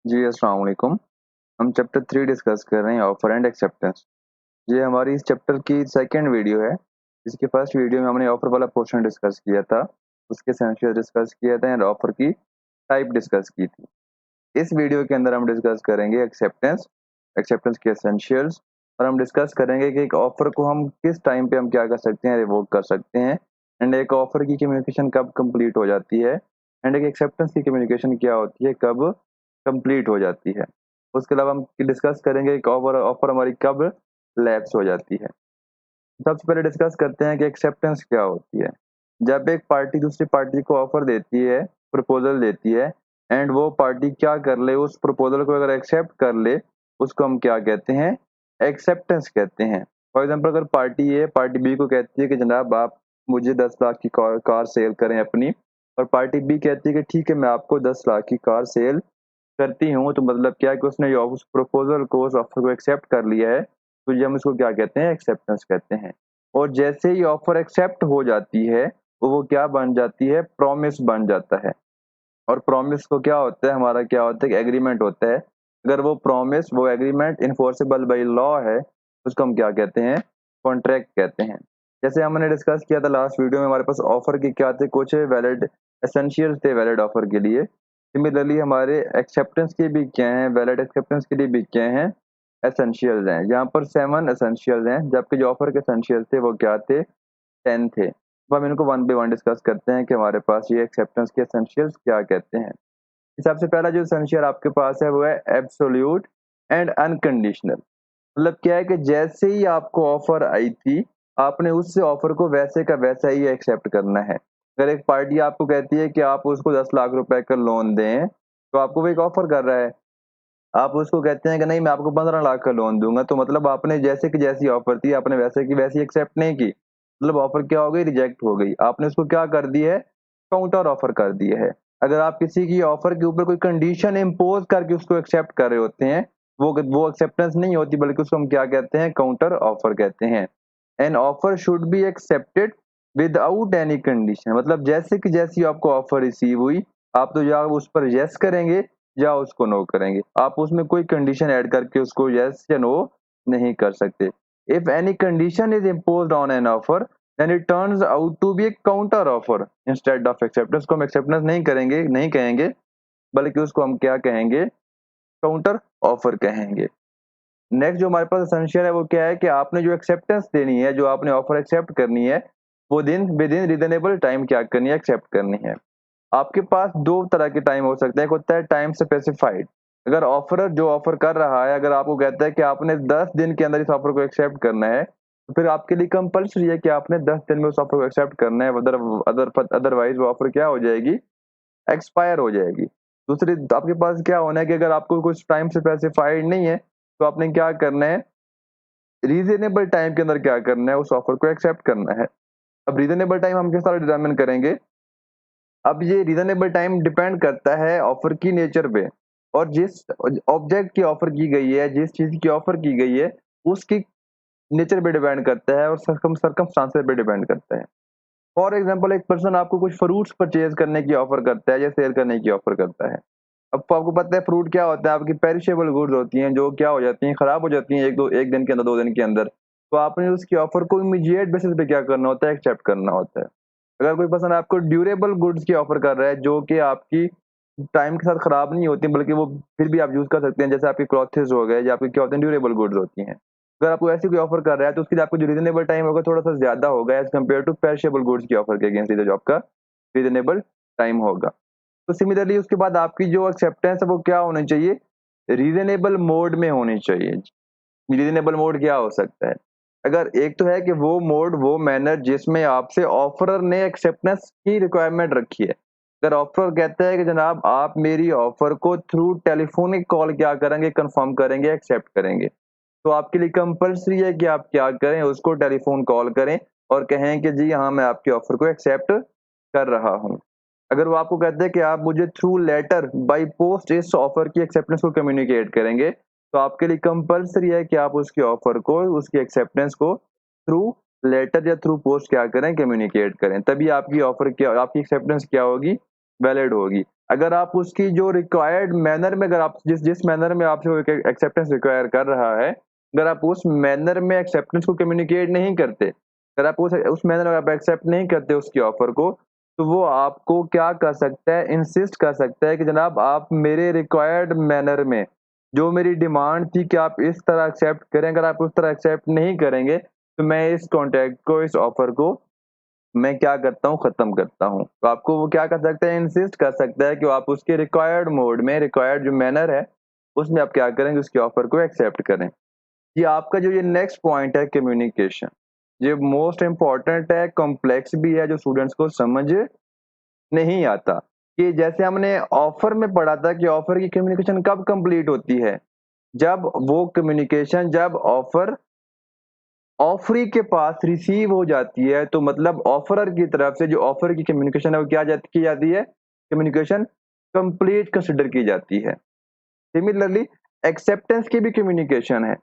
जी अस्सलाम वालेकुम। हम चैप्टर 3 डिस्कस कर रहे हैं ऑफर एंड एक्सेप्टेंस। ये हमारी इस चैप्टर की सेकंड वीडियो है। इसकी फर्स्ट वीडियो में हमने ऑफर वाला पोर्शन डिस्कस किया था, उसके एसेंशियल डिस्कस किया था एंड ऑफर की टाइप डिस्कस की थी। इस वीडियो के अंदर हम डिस्कस करेंगे एक्सेप्टेंस, एक्सेप्टेंस के एसेंशियल्स, और हम डिस्कस करेंगे कि एक ऑफर को हम किस टाइम पे हम क्या कर सकते हैं, रिवोक कर सकते हैं, एंड एक ऑफर की कम्युनिकेशन कब कंप्लीट हो जाती है, एंड एक एक्सेप्टेंस की कम्युनिकेशन क्या होती है, कब कंप्लीट हो जाती है। उसके अलावा हम डिस्कस करेंगे एक ऑफर ऑफर हमारी कब लैप्स हो जाती है। सबसे पहले डिस्कस करते हैं कि एक्सेप्टेंस क्या होती है। जब एक पार्टी दूसरी पार्टी को ऑफर देती है, प्रपोजल देती है, एंड वो पार्टी क्या कर ले, उस प्रपोजल को अगर एक्सेप्ट कर ले, उसको हम क्या कहते हैं, एक्सेप्टेंस कहते हैं। फॉर एग्जाम्पल अगर पार्टी ए पार्टी बी को कहती है कि जनाब आप मुझे 10 लाख की कार सेल करें अपनी, और पार्टी बी कहती है कि ठीक है मैं आपको 10 लाख की कार सेल करती हूँ, तो मतलब क्या है कि उसने जो उस प्रपोजल को, उस ऑफर को एक्सेप्ट कर लिया है, तो ये हम इसको क्या कहते हैं, एक्सेप्टेंस कहते हैं। और जैसे ही ऑफर एक्सेप्ट हो जाती है, तो वो क्या बन जाती है, प्रॉमिस बन जाता है। और प्रॉमिस को क्या होता है, हमारा क्या होता है, एग्रीमेंट होता है। अगर वो प्रॉमिस, वो एग्रीमेंट इन्फोर्सेबल बाई लॉ है, उसको हम क्या कहते हैं, कॉन्ट्रैक्ट कहते हैं। जैसे हमने डिस्कस किया था लास्ट वीडियो में, हमारे पास ऑफर के क्या थे, कुछ वैलिड एसेंशियल थे वैलिड ऑफर के लिए। सिमिलरली हमारे एक्सेप्टेंस के भी क्या हैं, वैलिड एक्सेप्टेंस के लिए भी क्या हैं, एसेंशियल्स हैं। यहाँ पर 7 एसेंशियल्स हैं, जबकि जो ऑफर के एसेंशियल थे वो क्या थे, 10 थे। तो हम इनको वन बाय वन डिस्कस करते हैं कि हमारे पास ये एक्सेप्टेंस के एसेंशियल्स क्या कहते हैं। सबसे पहला जो एसेंशियल आपके पास है वो है एब्सोल्यूट एंड अनकंडीशनल। मतलब क्या है कि जैसे ही आपको ऑफर आई थी, आपने उससे ऑफर को वैसे का वैसा ही एक्सेप्ट करना है। अगर एक पार्टी आपको कहती है कि आप उसको 10 लाख रुपए का लोन दें, तो आपको वो एक ऑफर कर रहा है, आप उसको कहते हैं कि नहीं मैं आपको 15 लाख का लोन दूंगा, तो मतलब आपने जैसे की जैसी ऑफर थी, आपने वैसे की वैसी एक्सेप्ट नहीं की, मतलब ऑफर क्या हो गई, रिजेक्ट हो गई। आपने उसको क्या कर दी है, काउंटर ऑफर कर दिया है। अगर आप किसी की ऑफर के ऊपर कोई कंडीशन इम्पोज करके उसको एक्सेप्ट कर रहे होते हैं, वो एक्सेप्टेंस नहीं होती, बल्कि उसको हम क्या कहते हैं, काउंटर ऑफर कहते हैं। An offer should be accepted without any condition. मतलब जैसे कि जैसी आपको ऑफर रिसीव हुई, आप तो या उस पर यस करेंगे या उसको नो करेंगे, आप उसमें कोई कंडीशन ऐड करके उसको यस या नो नहीं कर सकते। If any condition is imposed on an offer, then it turns out to be a counter offer instead of acceptance. को हम एक्सेप्टेंस नहीं करेंगे, नहीं कहेंगे, बल्कि उसको हम क्या कहेंगे, काउंटर ऑफर कहेंगे। नेक्स्ट जो हमारे पास एसेंशियल है वो क्या है कि आपने जो एक्सेप्टेंस देनी है, जो आपने ऑफर एक्सेप्ट करनी है, वो दिन विद इन रीजनेबल टाइम क्या करनी है, एक्सेप्ट करनी है। आपके पास दो तरह के टाइम हो सकते हैं। एक होता है टाइम स्पेसिफाइड। अगर ऑफरर जो ऑफर कर रहा है, अगर आपको कहता है कि आपने 10 दिन के अंदर इस ऑफर को एक्सेप्ट करना है, तो फिर आपके लिए कंपल्सरी है कि आपने 10 दिन में उस ऑफर को एक्सेप्ट करना है, अदरवाइज वो ऑफर क्या हो जाएगी, एक्सपायर हो जाएगी। दूसरी आपके पास क्या होना है कि अगर आपको कुछ टाइम स्पेसिफाइड नहीं है, तो आपने क्या करना है, रीजनेबल टाइम के अंदर क्या करना है, उस ऑफर को एक्सेप्ट करना है। अब रीजनेबल टाइम हम किस तरह डिटरमिन करेंगे, अब ये रीजनेबल टाइम डिपेंड करता है ऑफर की नेचर पे, और जिस ऑब्जेक्ट की ऑफर की गई है, जिस चीज की ऑफर की गई है, उसकी नेचर पे डिपेंड करता है और सर्कमस्टांसेस पे डिपेंड करता है। फॉर एग्जांपल एक पर्सन आपको कुछ फ्रूट्स परचेज करने की ऑफर करता है या सेल करने की ऑफर करता है। अब तो आपको पता है फ्रूट क्या होता है, आपकी पेरिशेबल गुड्स होती हैं, जो क्या हो जाती हैं, खराब हो जाती हैं एक दिन के अंदर, 2 दिन के अंदर। तो आपने उसकी ऑफर को इमीडिएट बेसिस पे क्या करना होता है, एक्सेप्ट करना होता है। अगर कोई पर्सन आपको ड्यूरेबल गुड्स की ऑफर कर रहा है, जो कि आपकी टाइम के साथ खराब नहीं होती, बल्कि वो फिर भी आप यूज कर सकते हैं, जैसे आपके क्लॉथेस हो गए, या आपके क्या होते हैं, ड्यूरेबल गुड्स होती हैं। अगर आपको ऐसी कोई ऑफर कर रहा है, तो उसके लिए आपको जो रीजनेबल टाइम होगा थोड़ा सा ज्यादा होगा as compare to perishable goods की ऑफर के अगेंस्ट, जो आपका रीजनेबल टाइम होगा। तो सिमिलरली उसके बाद आपकी जो एक्सेप्टेंस है वो क्या होनी चाहिए, रीजनेबल मोड में होनी चाहिए। रीजनेबल मोड क्या हो सकता है, अगर एक तो है कि वो मोड, वो मैनर जिसमें आपसे ऑफरर ने एक्सेप्टेंस की रिक्वायरमेंट रखी है। अगर ऑफर कहता है कि जनाब आप मेरी ऑफर को थ्रू टेलीफोनिक कॉल क्या करेंगे, कंफर्म करेंगे, एक्सेप्ट करेंगे, तो आपके लिए कंपल्सरी है कि आप क्या करें, उसको टेलीफोन कॉल करें और कहें कि जी हाँ मैं आपकी ऑफर को एक्सेप्ट कर रहा हूँ। अगर वो आपको कहते हैं कि आप मुझे थ्रू लेटर बाय पोस्ट इस ऑफर की एक्सेप्टेंस को कम्युनिकेट करेंगे, तो आपके लिए कंपल्सरी है कि आप उसकी ऑफर को, उसकी एक्सेप्टेंस को थ्रू लेटर या थ्रू पोस्ट क्या करें, कम्युनिकेट करें। तभी आपकी ऑफर क्या, आपकी एक्सेप्टेंस क्या होगी, वैलिड होगी। अगर आप उसकी जो रिक्वायर्ड मैनर में, अगर आप जिस मैनर में आपसे एक्सेप्टेंस रिक्वायर कर रहा है, अगर आप उस मैनर में एक्सेप्टेंस को कम्युनिकेट नहीं करते, अगर आप उस मैनर में आप एक्सेप्ट नहीं करते उसकी ऑफर को, तो वो आपको क्या कर सकता है, इंसिस्ट कर सकता है कि जनाब आप मेरे रिक्वायर्ड मैनर में जो मेरी डिमांड थी कि आप इस तरह एक्सेप्ट करें, अगर आप उस तरह एक्सेप्ट नहीं करेंगे तो मैं इस कॉन्ट्रैक्ट को, इस ऑफर को मैं क्या करता हूँ, खत्म करता हूँ। तो आपको वो क्या कर सकता है, इंसिस्ट कर सकता है कि आप उसके रिक्वायर्ड मोड में, रिक्वायर्ड जो मैनर है उसमें आप क्या करेंगे, उसकी ऑफर को एक्सेप्ट करें। ये आपका जो ये नेक्स्ट पॉइंट है कम्युनिकेशन, ये मोस्ट इंपॉर्टेंट है, कॉम्प्लेक्स भी है, जो स्टूडेंट्स को समझ नहीं आता। कि जैसे हमने ऑफर में पढ़ा था कि ऑफर की कम्युनिकेशन कब कंप्लीट होती है, जब वो कम्युनिकेशन, जब ऑफर ऑफरी के पास रिसीव हो जाती है, तो मतलब ऑफरर की तरफ से जो ऑफर की कम्युनिकेशन है वो क्या की जाती है, कम्युनिकेशन कंप्लीट कंसिडर की जाती है। सिमिलरली एक्सेप्टेंस की भी कम्युनिकेशन है।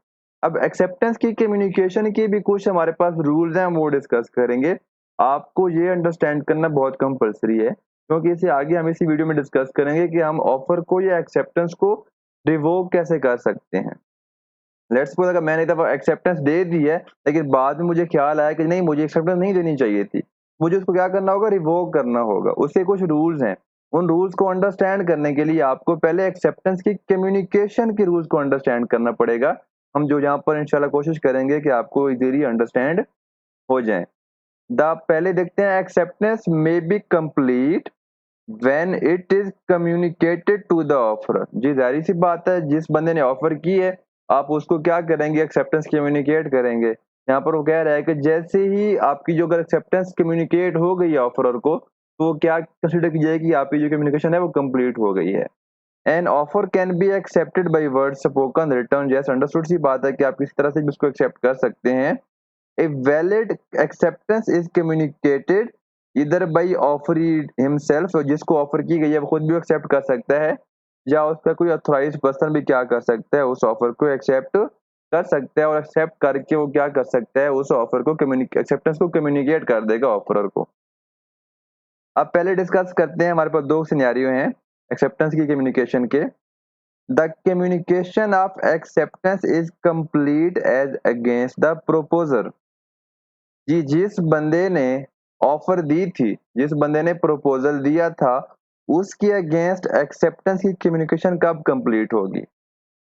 अब एक्सेप्टेंस की कम्युनिकेशन की भी कुछ हमारे पास रूल्स हैं, हम वो डिस्कस करेंगे। आपको ये अंडरस्टैंड करना बहुत कंपलसरी है, क्योंकि इसे आगे हम इसी वीडियो में डिस्कस करेंगे कि हम ऑफर को या एक्सेप्टेंस को रिवोक कैसे कर सकते हैं। लेट्स सपोज अगर मैंने एक दफा एक्सेप्टेंस दे दी है, लेकिन बाद में मुझे ख्याल आया कि नहीं, मुझे एक्सेप्टेंस नहीं देनी चाहिए थी, मुझे उसको क्या करना होगा, रिवोक करना होगा। उसके कुछ रूल्स हैं। उन रूल्स को अंडरस्टैंड करने के लिए आपको पहले एक्सेप्टेंस की कम्युनिकेशन के रूल्स को अंडरस्टैंड करना पड़ेगा। हम जो यहाँ पर इंशाल्लाह कोशिश करेंगे कि आपको इजीली अंडरस्टैंड हो जाए। द पहले देखते हैं, acceptance may be complete when it is communicated to the offer. जी जाहिर सी बात है, जिस बंदे ने ऑफर की है आप उसको क्या करेंगे, एक्सेप्टेंस कम्युनिकेट करेंगे। यहाँ पर वो कह रहा है कि जैसे ही आपकी जो अगर एक्सेप्टेंस कम्युनिकेट हो गई है ऑफरर को, तो वो क्या कंसिडर की जाएगी, आपकी जो कम्युनिकेशन है वो कंप्लीट हो गई है। An offer can be accepted by word spoken return, जैसे अंडरस्टूड सी बात है कि आप किसी तरह से भी उसको एक्सेप्ट कर सकते हैं। A valid acceptance is communicated either by offeree himself, जिसको ऑफर की गई है वो खुद भी एक्सेप्ट कर सकता है, या उसका कोई अथॉराइज्ड पर्सन भी क्या कर सकता है, उस ऑफर को एक्सेप्ट कर सकता है, और एक्सेप्ट करके वो क्या कर सकता है, उस ऑफर को एक्सेप्टेंस को कम्युनिकेट कर देगा ऑफरर को। अब पहले डिस्कस करते हैं, हमारे पास दो सिनेरियो हैं एक्सेप्टेंस की कम्युनिकेशन के। The communication of acceptance is complete as against the proposer. जी जिस बंदे ने ऑफर दी थी, जिस बंदे ने प्रपोजल दिया था, उसके अगेंस्ट एक्सेप्टेंस की कम्युनिकेशन कब कंप्लीट होगी,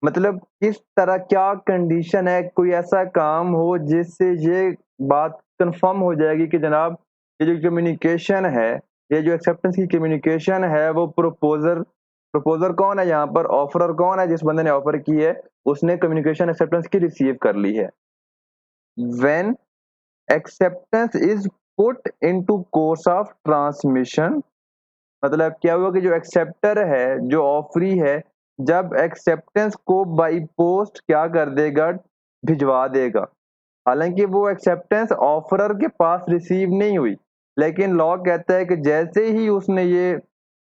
मतलब किस तरह, क्या कंडीशन है, कोई ऐसा काम हो जिससे ये बात कंफर्म हो जाएगी कि जनाब ये जो कम्युनिकेशन है, ये जो एक्सेप्टेंस की कम्युनिकेशन है, वो प्रपोजर, प्रपोजर कौन है यहाँ पर, ऑफरर कौन है, जिस बंदे ने ऑफर की है उसने कम्युनिकेशन एक्सेप्टेंस की रिसीव कर ली है। When acceptance is put into course of transmission, मतलब क्या हुआ कि जो एक्सेप्टर है, जो ऑफरी है, जब एक्सेप्टेंस को बाई पोस्ट क्या कर देगा, भिजवा देगा। हालांकि वो एक्सेप्टेंस ऑफरर के पास रिसीव नहीं हुई, लेकिन लॉ कहता है कि जैसे ही उसने ये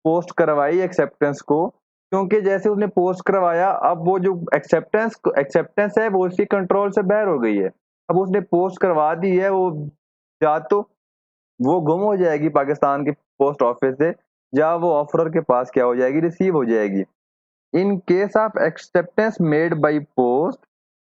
पोस्ट करवाई एक्सेप्टेंस को, क्योंकि जैसे उसने पोस्ट करवाया, अब वो जो एक्सेप्टेंस है वो उसकी कंट्रोल से बाहर हो गई है। अब उसने पोस्ट करवा दी है, वो या तो वो गुम हो जाएगी पाकिस्तान के पोस्ट ऑफिस से, या वो ऑफरर के पास क्या हो जाएगी, रिसीव हो जाएगी। In case of acceptance made by post,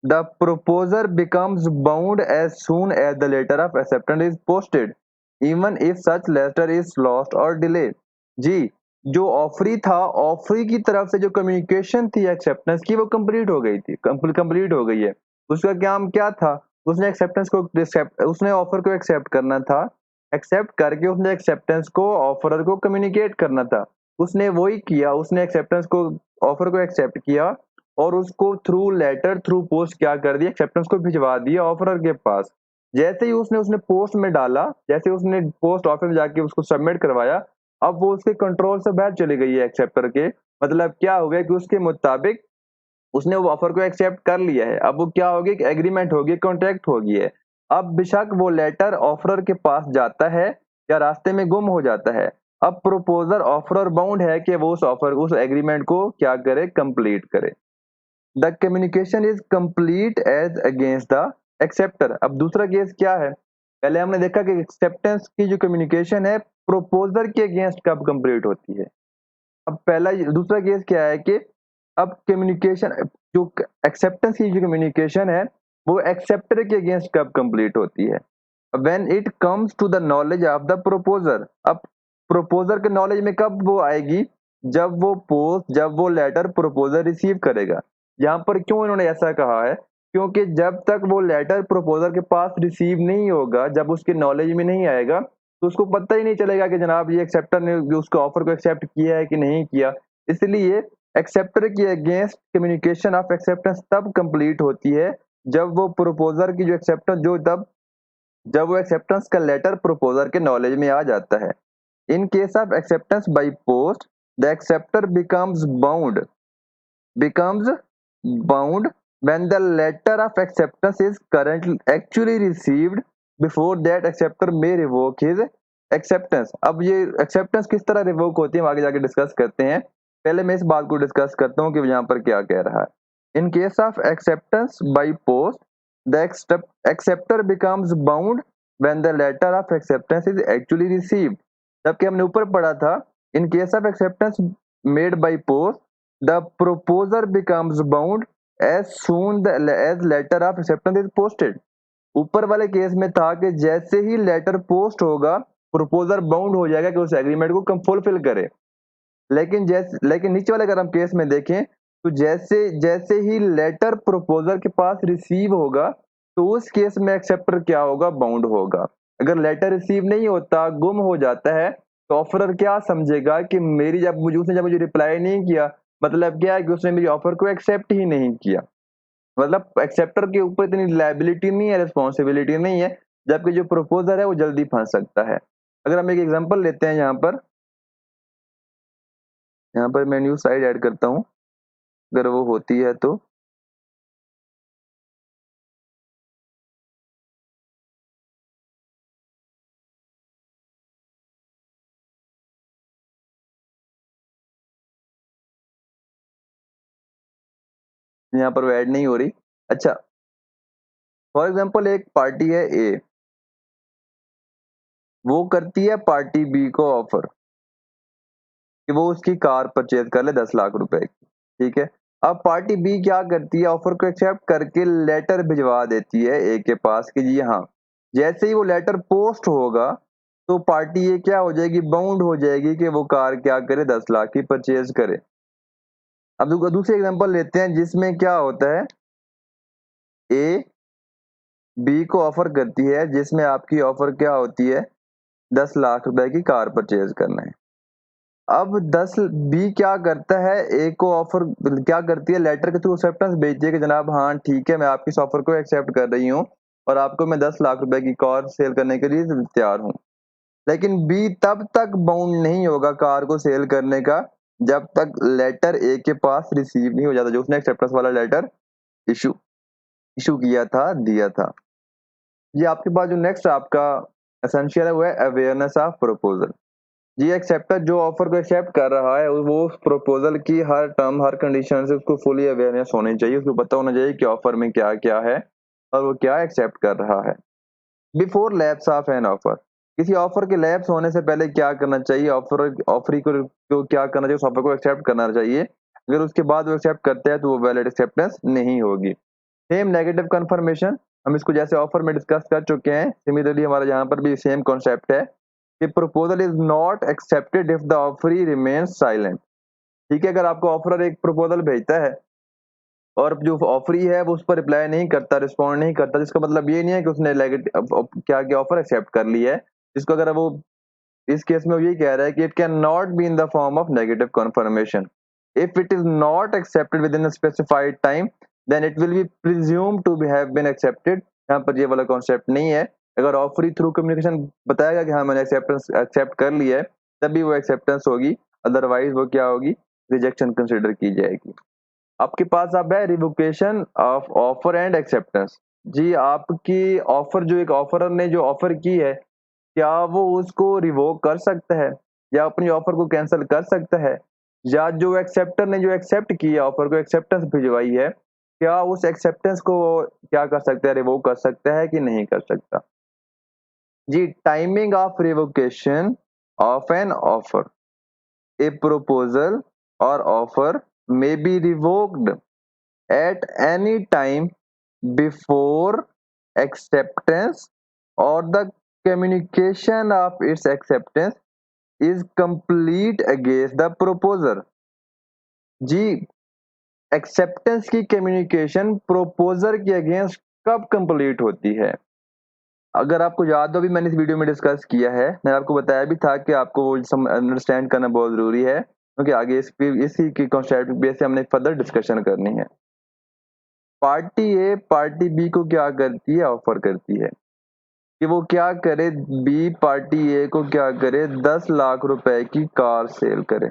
the proposer becomes bound as soon as the letter of acceptance is posted, even if such letter is lost or delayed। जी जो ऑफरी था, offeree की तरफ से जो communication थी acceptance की, वो complete हो गई थी, कंप्लीट हो गई है। उसका काम क्या था, उसने एक्सेप्टेंस को उसने ऑफर को एक्सेप्ट करना था, एक्सेप्ट करके उसने एक्सेप्टेंस को ऑफरर को कम्युनिकेट करना था। उसने वही किया, उसने एक्सेप्टेंस को, ऑफर को एक्सेप्ट किया और उसको थ्रू लेटर, थ्रू पोस्ट क्या कर दिया, एक्सेप्टेंस को भिजवा दिया ऑफरर के पास। जैसे ही उसने उसने पोस्ट में डाला, जैसे उसने पोस्ट ऑफिस में जाके उसको सबमिट करवाया, अब वो उसके कंट्रोल से बाहर चली गई है एक्सेप्टर के। मतलब क्या हो गया कि उसके मुताबिक उसने वो ऑफर को एक्सेप्ट कर लिया है। अब वो क्या होगी, एग्रीमेंट होगी, कॉन्ट्रैक्ट होगी है। अब बेशक वो लेटर ऑफरर के पास जाता है या रास्ते में गुम हो जाता है, अब प्रोपोजर ऑफरर बाउंड है कि वो उस एग्रीमेंट को क्या करे, कंप्लीट करे। The communication is complete as against the acceptor. अब दूसरा केस क्या है, पहले हमने देखा कि एक्सेप्टेंस की जो कम्युनिकेशन है प्रोपोजर के अगेंस्ट कब कंप्लीट होती है। अब दूसरा केस क्या है कि अब कम्युनिकेशन जो एक्सेप्टेंस की जो कम्युनिकेशन है वो एक्सेप्टर के अगेंस्ट कब कंप्लीट होती है। When it comes to the knowledge of the proposer. अब प्रोपोजर के नॉलेज में कब वो आएगी, जब वो लेटर प्रोपोजर रिसीव करेगा। यहाँ पर क्यों इन्होंने ऐसा कहा है, क्योंकि जब तक वो लेटर प्रोपोजर के पास रिसीव नहीं होगा, जब उसके नॉलेज में नहीं आएगा, तो उसको पता ही नहीं चलेगा कि जनाब ये एक्सेप्टर ने उसके ऑफर को एक्सेप्ट किया है कि नहीं किया। इसलिए एक्सेप्टर के अगेंस्ट कम्युनिकेशन ऑफ एक्सेप्टेंस तब कंप्लीट होती है जब वो प्रोपोजर की जो एक्सेप्टेंस जो तब जब वो एक्सेप्टेंस का लेटर प्रोपोजर के नॉलेज में आ जाता है। In case of acceptance by post, the acceptor becomes bound when the letter of acceptance is currently actually received. Before that acceptor may revoke his acceptance. अब ये acceptance किस तरह रिवोक होती है हम आगे जाके डिस्कस करते हैं। पहले मैं इस बात को डिस्कस करता हूँ कि यहाँ पर क्या कह रहा है। In case of acceptance by post, the acceptor becomes bound when the letter of acceptance is actually received. जबकि हमने ऊपर पढ़ा था, in case of acceptance made by post, the proposer becomes bound as soon as letter of acceptance is posted. ऊपर वाले case में था कि जैसे ही लेटर पोस्ट होगा प्रोपोजर बाउंड हो जाएगा कि उस एग्रीमेंट को फुलफिल करे। लेकिन नीचे वाले अगर हम केस में देखें तो जैसे जैसे ही लेटर प्रोपोजर के पास रिसीव होगा तो उस केस में एक्सेप्टर क्या होगा, बाउंड होगा। अगर लेटर रिसीव नहीं होता, गुम हो जाता है, तो ऑफरर क्या समझेगा कि उसने जब मुझे रिप्लाई नहीं किया, मतलब क्या है कि उसने मेरी ऑफर को एक्सेप्ट ही नहीं किया। मतलब एक्सेप्टर के ऊपर इतनी लायबिलिटी नहीं है, रिस्पॉन्सिबिलिटी नहीं है, जबकि जो प्रपोजर है वो जल्दी फंस सकता है। अगर हम एक एग्जांपल लेते हैं, यहाँ पर मैं न्यू साइड ऐड करता हूँ, अगर वो होती है तो। यहाँ पर वो ऐड नहीं हो रही। अच्छा, फॉर एग्जाम्पल एक पार्टी है ए, वो करती है पार्टी बी को ऑफर कि वो उसकी कार परचेज कर ले 10 लाख रुपए की। ठीक है, अब पार्टी बी क्या करती है, ऑफर को एक्सेप्ट करके लेटर भिजवा देती है ए के पास कि जी हाँ। जैसे ही वो लेटर पोस्ट होगा तो पार्टी ये क्या हो जाएगी, बाउंड हो जाएगी कि वो कार क्या करे, 10 लाख की परचेज करे। अब दूसरी एग्जांपल लेते हैं जिसमें क्या होता है, ए बी को ऑफर करती है, जिसमें आपकी ऑफर क्या होती है, 10 लाख रुपए की कार परचेज करना है। अब 10 बी क्या करता है, ए को ऑफर क्या करती है, लेटर के थ्रू एक्सेप्टेंस भेजती है कि जनाब हाँ ठीक है, मैं आपकी इस ऑफर को एक्सेप्ट कर रही हूँ और आपको मैं 10 लाख रुपए की कार सेल करने के लिए तैयार हूँ। लेकिन बी तब तक बाउंड नहीं होगा कार को सेल करने का जब तक लेटर ए के पास रिसीव नहीं हो जाता, जो उसने एक्सेप्टेंस वाला लेटर इशू इशू किया था, दिया था। ये आपके पास जो नेक्स्ट आपका एसेंशियल है वो है अवेयरनेस ऑफ प्रपोजल। जी एक्सेप्टर जो ऑफर को एक्सेप्ट कर रहा है वो उस प्रपोजल की हर टर्म हर कंडीशन से उसको फुली अवेयरनेस होनी चाहिए, उसको पता होना चाहिए कि ऑफर में क्या क्या है और वो क्या एक्सेप्ट कर रहा है। Before lapse of an offer, किसी ऑफर के लैप्स होने से पहले क्या करना चाहिए, ऑफरी को क्या करना चाहिए, उस ऑफर को एक्सेप्ट करना चाहिए। अगर उसके बाद वो एक्सेप्ट करते हैं तो वो वैलिड एक्सेप्टेंस नहीं होगी। सेम नेगेटिव कंफर्मेशन, हम इसको जैसे ऑफर में डिस्कस कर चुके हैं, सिमिलरली हमारे यहाँ पर भी सेम कॉन्सेप्ट है कि proposal is not accepted if the offeree remains silent. ठीक है, अगर आपको ऑफर एक प्रपोजल भेजता है और जो ऑफरी है वो उस पर रिप्लाई नहीं करता, रिस्पॉन्ड नहीं करता, जिसका मतलब ये नहीं है कि उसने क्या क्या ऑफर एक्सेप्ट कर ली है। जिसको अगर वो इस केस में वो ये कह रहा है कि it can not be in the form of negative confirmation if it is not accepted within specified time, then it will be presume to be have been accepted. यहाँ पर ये वाला कॉन्सेप्ट नहीं है। अगर ऑफरी थ्रू कम्युनिकेशन बताएगा कि हाँ मैंने एक्सेप्ट कर लिया है, तभी वो एक्सेप्टेंस होगी, अदरवाइज वो क्या होगी, रिजेक्शन कंसिडर की जाएगी। आपके पास अब है revocation of offer and acceptance. जी आपकी ऑफर, जो एक ऑफरर ने जो ऑफर की है, क्या वो उसको रिवोक कर सकता है या अपनी ऑफर को कैंसिल कर सकता है, या जो एक्सेप्टर ने जो एक्सेप्ट किया ऑफर को, एक्सेप्टेंस भिजवाई है, क्या उस एक्सेप्टेंस को क्या कर सकता है, रिवोक कर सकता है कि नहीं कर सकता। जी, timing of revocation of an offer, a proposal or offer may be revoked at any time before acceptance or the communication of its acceptance is complete against the proposer। जी, एक्सेप्टेंस की कम्युनिकेशन प्रोपोजर के against कब complete होती है? अगर आपको याद हो, अभी मैंने इस वीडियो में डिस्कस किया है, मैंने आपको बताया भी था कि आपको वो अंडरस्टैंड करना बहुत जरूरी है, क्योंकि आगे इसी की कॉन्सेप्ट बेस से हमने फर्दर डिस्कशन करनी है। पार्टी ए पार्टी बी को क्या करती है? ऑफर करती है कि वो क्या करे, बी पार्टी ए को क्या करे, 10 लाख रुपए की कार सेल करे,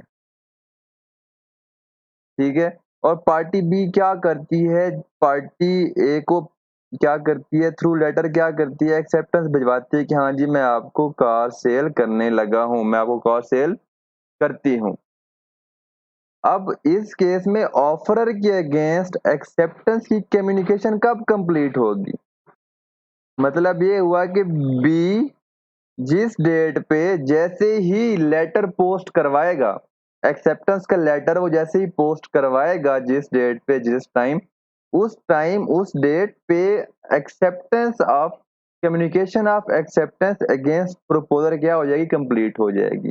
ठीक है। और पार्टी बी क्या करती है? पार्टी ए को क्या करती है? थ्रू लेटर क्या करती है? एक्सेप्टेंस भिजवाती है कि हाँ जी, मैं आपको कार सेल करने लगा हूं, मैं आपको कार सेल करती हूं। अब इस केस में ऑफरर के अगेंस्ट एक्सेप्टेंस की कम्युनिकेशन कब कंप्लीट होगी? मतलब ये हुआ कि बी जिस डेट पे जैसे ही लेटर पोस्ट करवाएगा, एक्सेप्टेंस का लेटर वो जैसे ही पोस्ट करवाएगा, जिस डेट पे जिस टाइम उस डेट पे acceptance of communication of acceptance against proposer क्या हो जाएगी? कंप्लीट हो जाएगी।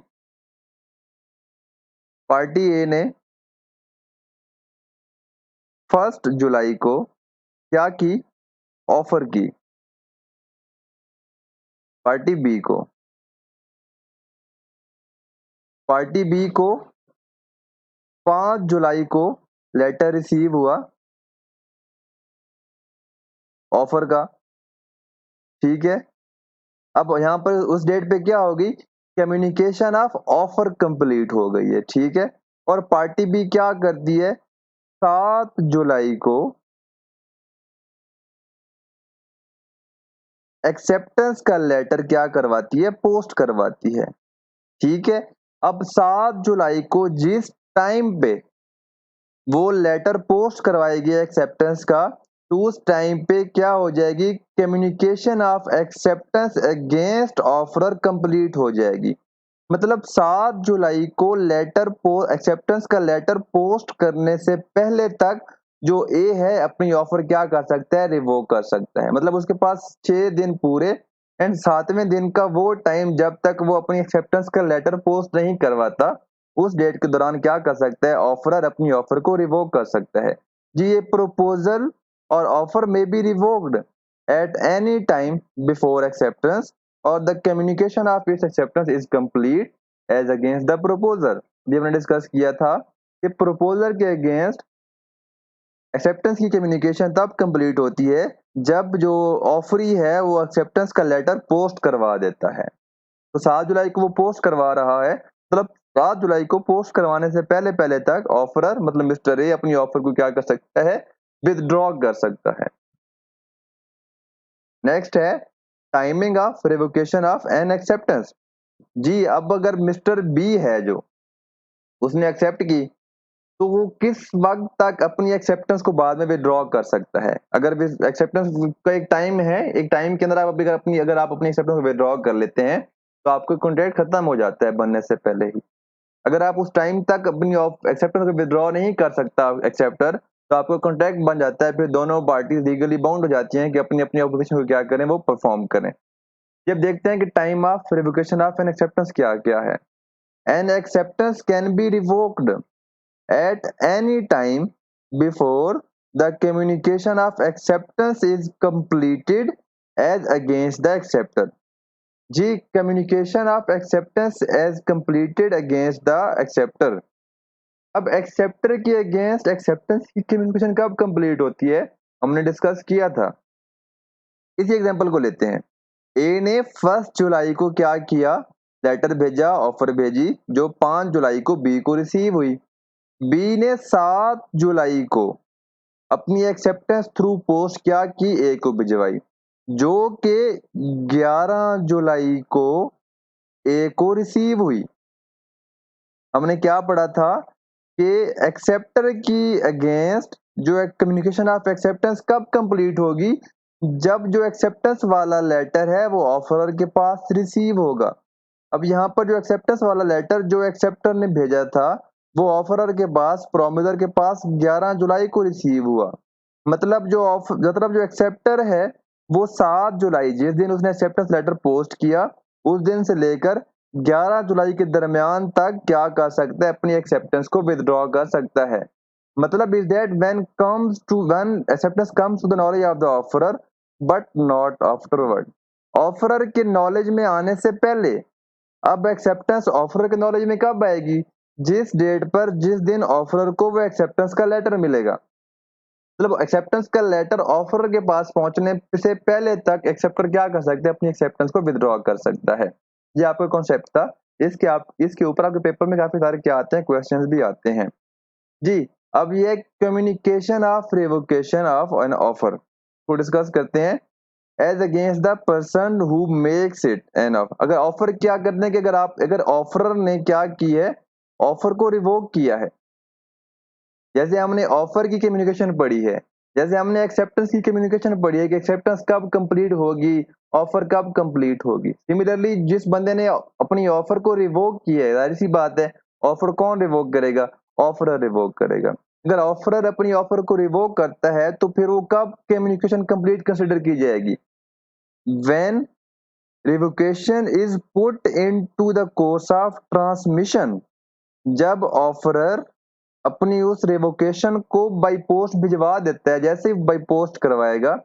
पार्टी ए ने 1 जुलाई को क्या की? ऑफर की पार्टी बी को। पार्टी बी को 5 जुलाई को लेटर रिसीव हुआ ऑफर का, ठीक है। अब यहाँ पर उस डेट पे क्या होगी? कम्युनिकेशन ऑफ ऑफर कंप्लीट हो गई है, ठीक है। और पार्टी बी क्या करती है? 7 जुलाई को एक्सेप्टेंस का लेटर क्या करवाती है? पोस्ट करवाती है, ठीक है। अब 7 जुलाई को जिस टाइम पे वो लेटर पोस्ट करवाएगी एक्सेप्टेंस का, तो उस टाइम पे क्या हो जाएगी? Communication of acceptance against offeror complete हो जाएगी। मतलब 7 जुलाई को एक्सेप्टेंस का लेटर पोस्ट करने से पहले तक जो ए है अपनी ऑफर क्या कर सकता है? रिवोक कर सकता है। मतलब उसके पास 6 दिन पूरे एंड 7वें दिन का वो टाइम जब तक वो अपनी एक्सेप्टेंस का लेटर पोस्ट नहीं करवाता, उस डेट के दौरान क्या कर सकता है? ऑफरर अपनी ऑफर को रिवोक कर सकता है। जी, ये प्रपोजल और offer may be revoked at any time before acceptance और the communication of its acceptance is complete as against the proposer. ये हमने डिस्कस किया था कि प्रपोजर के अगेंस्ट एक्सेप्टेंस की कम्युनिकेशन तब कंप्लीट होती है जब जो ऑफरी है वो एक्सेप्टेंस का लेटर पोस्ट करवा देता है। तो 7 जुलाई को वो पोस्ट करवा रहा है, मतलब 7 जुलाई को पोस्ट करवाने से पहले पहले तक ऑफरर मतलब मिस्टर ए अपनी ऑफर को क्या कर सकता है? विदड्रॉ कर सकता है। नेक्स्ट है timing of revocation of an acceptance. जी, अब अगर मिस्टर बी है जो उसने एक्सेप्ट की, तो वो किस वक्त तक अपनी एक्सेप्टेंस को बाद में विड्रॉ कर सकता है? अगर एक्सेप्टेंस का एक टाइम है, एक टाइम के अंदर आप अगर आप अपनी एक्सेप्टेंस को विड्रॉ कर लेते हैं, तो आपका कॉन्ट्रैक्ट खत्म हो जाता है बनने से पहले ही। अगर आप उस टाइम तक अपनी एक्सेप्टेंस को विड्रॉ नहीं कर सकता एक्सेप्टर, तो आपका कॉन्ट्रैक्ट बन जाता है, फिर दोनों पार्टीज लीगली बाउंड हो जाती हैं कि अपनी अपनी ऑब्लिगेशन को क्या करें? वो परफॉर्म करें। जब देखते हैं कि time of revocation of an acceptance क्या क्या है। N acceptance can be revoked at any time before the communication of acceptance is completed as against the acceptor। जी, communication of acceptance as completed against the acceptor। अब acceptor के against acceptance की communication कब complete होती है? हमने discuss किया था। इसी एग्जांपल को लेते हैं। ए ने 1 जुलाई को क्या किया? लेटर भेजा, ऑफर भेजी, जो 5 जुलाई को बी को रिसीव हुई। बी ने 7 जुलाई को अपनी एक्सेप्टेंस थ्रू पोस्ट क्या की? ए को भिजवाई, जो कि 11 जुलाई को ए को रिसीव हुई। हमने क्या पढ़ा था कि एक्सेप्टर की अगेंस्ट जो कम्युनिकेशन ऑफ एक्सेप्टेंस कब कंप्लीट होगी? जब जो एक्सेप्टेंस वाला लेटर है वो ऑफरर के पास रिसीव होगा। अब यहाँ पर जो एक्सेप्टेंस वाला लेटर जो एक्सेप्टर ने भेजा था वो ऑफरर के पास प्रोमिसर के पास 11 जुलाई को रिसीव हुआ। मतलब जो एक्सेप्टर है वो 7 जुलाई जिस दिन उसने एक्सेप्टेंस लेटर पोस्ट किया उस दिन से लेकर 11 जुलाई के दरमियान तक क्या कर सकता है, अपनी एक्सेप्टेंस को विदड्रॉ कर सकता है। मतलब is that when acceptance comes to the knowledge of the offerer but not afterward. Offerer के नॉलेज में आने से पहले। अब एक्सेप्टेंस ऑफरर के नॉलेज में कब आएगी? जिस डेट पर जिस दिन ऑफरर को वो एक्सेप्टेंस का लेटर मिलेगा। मतलब एक्सेप्टेंस का लेटर ऑफरर के पास पहुंचने से पहले तक एक्सेप्टर क्या कर सकते हैं, अपनी एक्सेप्टेंस को विदड्रॉ कर सकता है। ये आपका कॉन्सेप्ट था। इसके ऊपर आपके पेपर में काफी सारे क्या आते हैं, क्वेश्चंस भी आते हैं जी। अब ये communication of revocation of an offer को डिस्कस करते हैं। As against the person who makes it an offer. अगर ऑफर क्या करने के अगर ऑफरर ने क्या की है, ऑफर को रिवोक किया है। जैसे हमने ऑफर की कम्युनिकेशन पढ़ी है, जैसे हमने एक्सेप्टेंस की कम्युनिकेशन पढ़ी है कि एक्सेप्टेंस कब कंप्लीट होगी, ऑफर कब कंप्लीट होगी। सिमिलरली जिस बंदे ने अपनी ऑफर को रिवोक किया है, जाहिर सी बात है ऑफर कौन रिवोक करेगा, ऑफरर रिवोक करेगा। अगर ऑफरर अपनी ऑफर को रिवोक करता है तो फिर वो कब कम्युनिकेशन कंप्लीट कंसिडर की जाएगी? When revocation is put into the course of transmission. जब ऑफरर अपनी उस रिवोकेशन को बाई पोस्ट भिजवा देता है, जैसे ही बाई पोस्ट करवाएगा,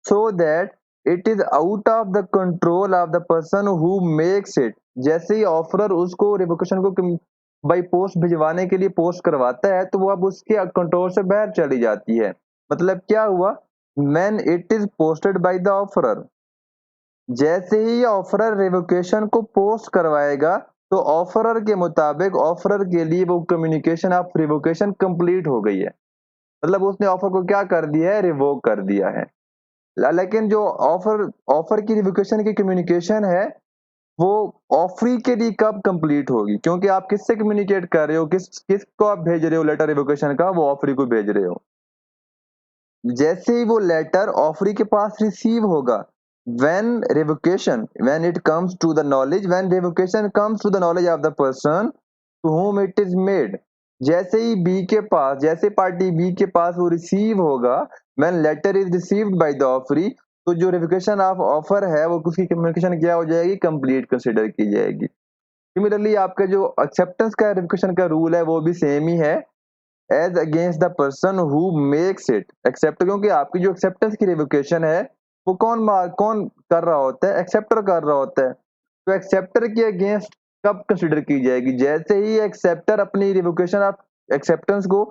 so that it is out of the control of the person who makes it. जैसे ही ऑफरर उसको रिवोकेशन को बाई पोस्ट भिजवाने के लिए पोस्ट करवाता है तो वो अब उसके कंट्रोल से बाहर चली जाती है। मतलब क्या हुआ, when it is posted by the offeror. जैसे ही ऑफरर रिवोकेशन को पोस्ट करवाएगा तो ऑफरर के मुताबिक ऑफरर के लिए वो कम्युनिकेशन ऑफ रिवोकेशन कंप्लीट हो गई है। मतलब उसने ऑफर को क्या कर दिया है, रिवोक कर दिया है। लेकिन जो ऑफर ऑफर की रिवोकेशन की कम्युनिकेशन है वो ऑफरी के लिए कब कंप्लीट होगी? क्योंकि आप किससे कम्युनिकेट कर रहे हो, किसको आप भेज रहे हो लेटर रिवोकेशन का, वो ऑफरी को भेज रहे हो। जैसे ही वो लेटर ऑफरी के पास रिसीव होगा, when it comes to the knowledge when revocation comes to the knowledge of the person to whom it is made। जैसे पार्टी बी के पास वो रिसीव होगा, when letter is received by the offeree, तो जो revocation of offer है वो उसकी communication क्या हो जाएगी, कंप्लीट कंसिडर की जाएगी। सिमिलरली आपका जो एक्सेप्टेंस का रिवोकेशन का रूल है वो भी सेम ही है, as against the person who makes it accept. क्योंकि आपकी जो एक्सेप्टेंस की रिवोकेशन है वो कौन कर रहा होता है, एक्सेप्टर कर रहा होता है। तो एक्सेप्टर के अगेंस्ट कब कंसिडर की जाएगी? जैसे ही एक्सेप्टर अपनी रिवोकेशन ऑफ एक्सेप्टेंस को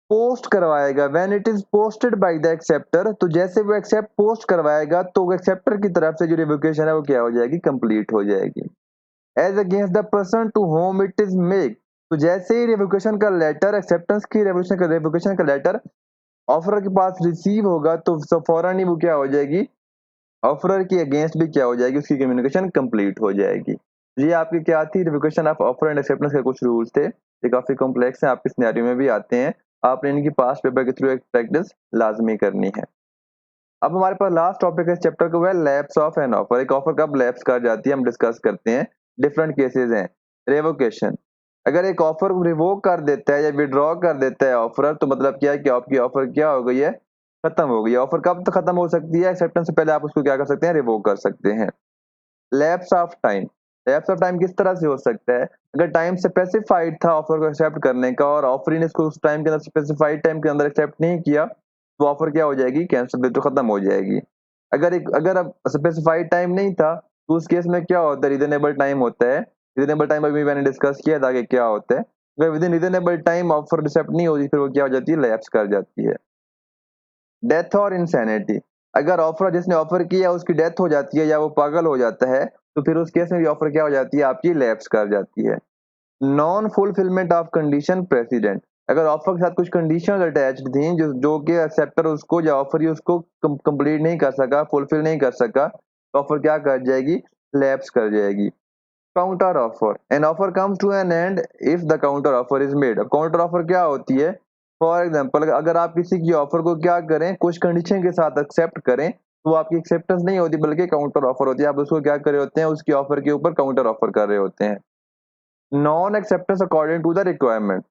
पोस्ट करवाएगा, when it is posted by the acceptor. तो जैसे वो एक्सेप्ट पोस्ट करवाएगा तो एक्सेप्टर की तरफ से जो रिवोकेशन है वो क्या हो जाएगी, कंप्लीट हो जाएगी। As against the person to whom it is make. तो जैसे ही रिवोकेशन का लेटर एक्सेप्टेंस की रिवोकेशन का लेटर ऑफरर के पास रिसीव होगा तो फौरन ही वो क्या हो जाएगी, ऑफरर की अगेंस्ट भी क्या हो जाएगी, उसकी कम्युनिकेशन कंप्लीट हो जाएगी। ये आपकी क्या थी, revocation of offer and acceptance के कुछ रूल्स थे। ये काफी कॉम्प्लेक्स हैं, आपके सिनेरियो में भी आते हैं। आपने इनकी पास्ट पेपर के थ्रू एक प्रैक्टिस लाजमी करनी है। अब हमारे पास लास्ट टॉपिक है चैप्टर का, वह लैप्स ऑफ एन ऑफर। एक ऑफर कब लैप्स कर जाती है हम डिस्कस करते हैं। डिफरेंट केसेस हैं। रेवोकेशन, अगर एक ऑफर को रिवोक कर देता है या विड्रॉ कर देता है ऑफर, तो मतलब क्या है कि आपकी ऑफर क्या हो गई है, खत्म हो गई है। ऑफर कब तक खत्म हो सकती है, एक्सेप्टेंस से पहले आप उसको क्या कर सकते हैं, रिवोक कर सकते हैं। Lapse of time, lapse of time किस तरह से हो सकता है? अगर टाइम स्पेसिफाइड था ऑफर को एक्सेप्ट करने का और ऑफर ने इसको उस टाइम के अंदर स्पेसिफाइड टाइम के अंदर एक्सेप्ट नहीं किया तो ऑफर क्या हो जाएगी, कैंसिल, तो खत्म हो जाएगी। अगर अब स्पेसिफाइड टाइम नहीं था तो उस केस में क्या होता है, रीजनेबल टाइम होता है। रीजनेबल टाइम अभी मैंने डिस्कस किया था कि क्या होता है। अगर within reasonable time offer accept नहीं होती फिर वो क्या हो जाती है, लैप्स कर जाती है। डेथ और इंसैनिटी, अगर ऑफर जिसने ऑफर किया उसकी डेथ हो जाती है या वो पागल हो जाता है तो फिर उस केस में भी ऑफर क्या हो जाती है, आपकी लैप्स कर जाती है। Non fulfilment of condition president, अगर ऑफर के साथ कुछ कंडीशन अटैच्ड थी जो कि एक्सेप्टर उसको या ऑफर उसको कंप्लीट नहीं कर सका, फुलफिल नहीं कर सका, तो ऑफर क्या कर जाएगी, लैप्स कर जाएगी। Counter offer, an offer comes to an end if the counter offer is made. अब काउंटर ऑफर क्या होती है, फॉर एग्जाम्पल अगर आप किसी की ऑफर को क्या करें, कुछ कंडीशन के साथ एक्सेप्ट करें, तो वो आपकी एक्सेप्टेंस नहीं होती बल्कि काउंटर ऑफर होती है। आप उसको क्या कर रहे होते हैं, उसकी ऑफर के ऊपर काउंटर ऑफर कर रहे होते हैं। Non acceptance according to the requirement,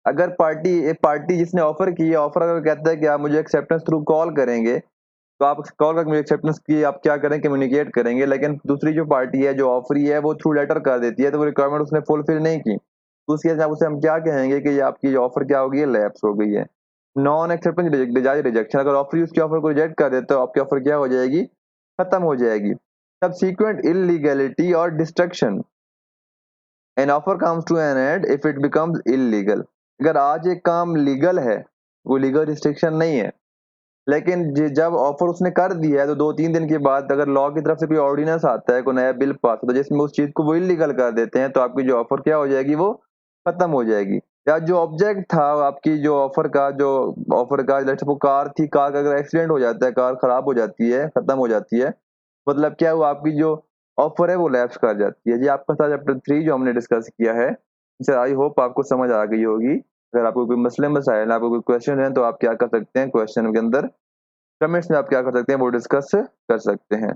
अगर एक पार्टी जिसने ऑफर की है, ऑफर अगर कहता है कि आप मुझे एक्सेप्टेंस थ्रू कॉल करेंगे, तो आप कॉल करके मुझे एक्सेप्टेंस की आप क्या करें, कम्युनिकेट करेंगे। लेकिन दूसरी जो पार्टी है जो ऑफरी है वो थ्रू लेटर कर देती है, तो वो रिक्वायरमेंट उसने फुलफिल नहीं की, तो उसके हिसाब से हम क्या कहेंगे कि ये आपकी ऑफर क्या हो गई है, लैप्स हो गई है। नॉन एक्सेप्टेंस रिजेक्शन, अगर ऑफरी उसकी ऑफर को रिजेक्ट कर देते हो, आपकी ऑफर क्या हो जाएगी, खत्म हो जाएगी। सबसीक्वेंट इलीगैलिटी और destruction, an offer comes to an end if it becomes illegal, अगर आज एक काम लीगल है, वो लीगल रिस्ट्रिक्शन नहीं है, लेकिन जब ऑफर उसने कर दिया है तो 2-3 दिन के बाद अगर लॉ की तरफ से कोई ऑर्डिनेंस आता है, कोई नया बिल पास होता है जिसमें उस चीज को वो इलीगल कर देते हैं, तो आपकी जो ऑफर क्या हो जाएगी, वो खत्म हो जाएगी। या जो ऑब्जेक्ट था आपकी जो ऑफर का जैसे वो कार थी, कार का अगर एक्सीडेंट हो जाता है, कार खराब हो जाती है, खत्म हो जाती है, मतलब क्या हुआ, आपकी जो ऑफर है वो लैप्स कर जाती है। जी आपका था चैप्टर 3 जो हमने डिस्कस किया है। सर आई होप आपको समझ आ गई होगी। अगर आपको कोई मसले मसाइल, आपको कोई क्वेश्चन है, तो आप क्या कर सकते हैं, क्वेश्चन के अंदर कमेंट्स में आप क्या कर सकते हैं, वो डिस्कस कर सकते हैं।